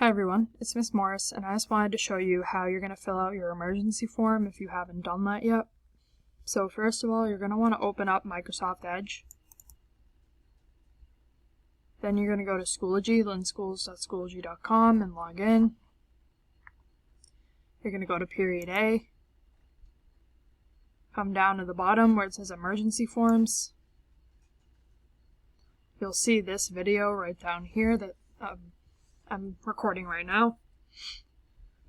Hi everyone, it's Miss Morris, and I just wanted to show you how you're going to fill out your emergency form if you haven't done that yet. So first of all, you're going to want to open up Microsoft Edge. Then you're going to go to Schoology, learnschools.schoology.com, and log in. You're going to go to period A. Come down to the bottom where it says emergency forms. You'll see this video right down here that I'm recording right now.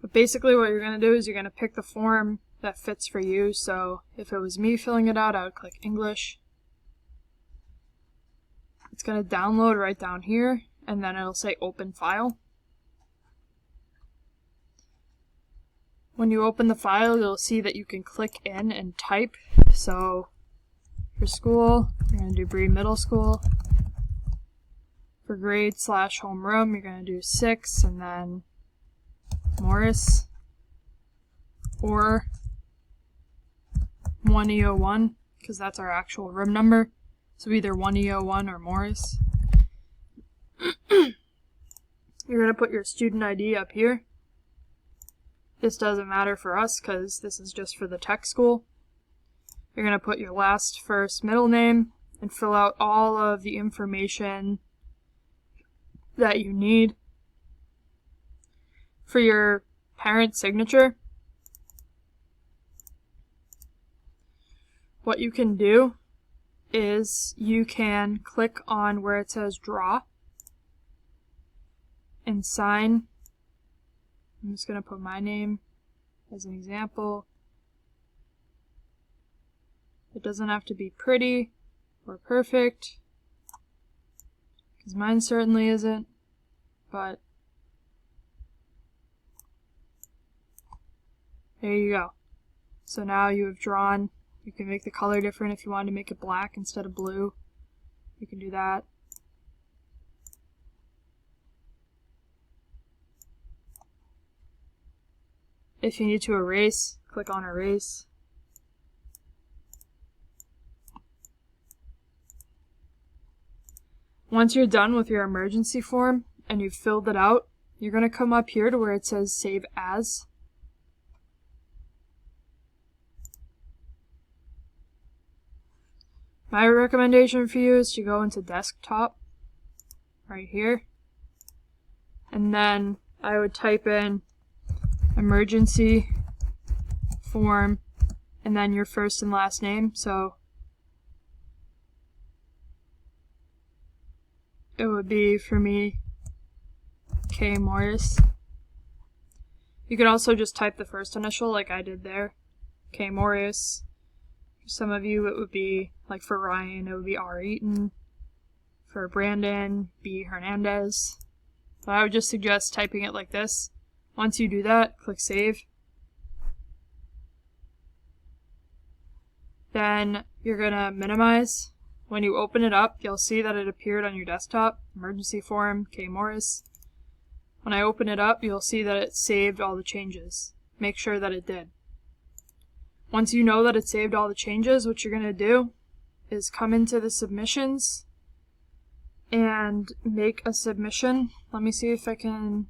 But basically what you're going to do is you're going to pick the form that fits for you. So if it was me filling it out, I would click English. It's going to download right down here, and then it'll say open file. When you open the file, you'll see that you can click in and type. So for school, you're going to do Bree Middle School. For grade/homeroom, you're going to do 6 and then Morris, or 1E01, because that's our actual room number. So either 1E01 or Morris. You're going to put your student ID up here. This doesn't matter for us because this is just for the tech school. You're going to put your last, first, middle name and fill out all of the information that you need. For your parent signature, what you can do is you can click on where it says draw and sign. I'm just going to put my name as an example. It doesn't have to be pretty or perfect, because mine certainly isn't, but there you go. So now you have drawn. You can make the color different if you wanted to make it black instead of blue. You can do that. If you need to erase, click on erase. Once you're done with your emergency form and you've filled it out, you're going to come up here to where it says Save As. My recommendation for you is to go into Desktop, right here, and then I would type in emergency form and then your first and last name. So it would be, for me, K. Morris. You could also just type the first initial like I did there, K. Morris. For some of you it would be, like for Ryan, it would be R. Eaton. For Brandon, B. Hernandez. But I would just suggest typing it like this. Once you do that, click Save. Then you're going to minimize. When you open it up, you'll see that it appeared on your desktop. Emergency form, K. Morris. When I open it up, you'll see that it saved all the changes. Make sure that it did. Once you know that it saved all the changes, what you're going to do is come into the submissions and make a submission. Let me see if I can...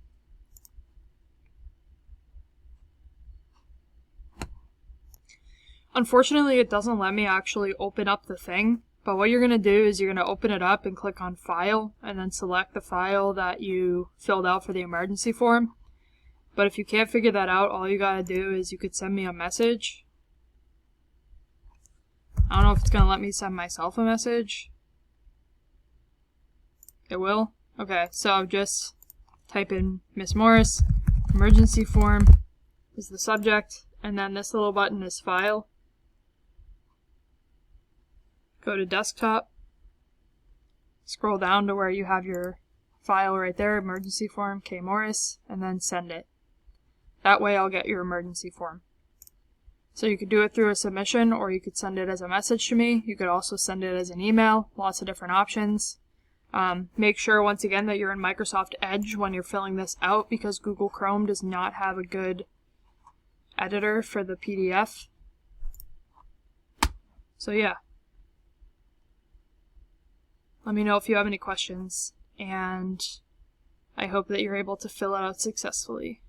Unfortunately, it doesn't let me actually open up the thing, but what you're going to do is you're going to open it up and click on File, and then select the file that you filled out for the emergency form. But if you can't figure that out, all you got to do is you could send me a message. I don't know if it's going to let me send myself a message. It will? Okay, so just type in Miss Morris, emergency form is the subject, and then this little button is File. Go to Desktop, scroll down to where you have your file right there, emergency form, K. Morris, and then send it. That way I'll get your emergency form. So you could do it through a submission, or you could send it as a message to me. You could also send it as an email, lots of different options. Make sure, once again, that you're in Microsoft Edge when you're filling this out, because Google Chrome does not have a good editor for the PDF. So yeah. Let me know if you have any questions, and I hope that you're able to fill it out successfully.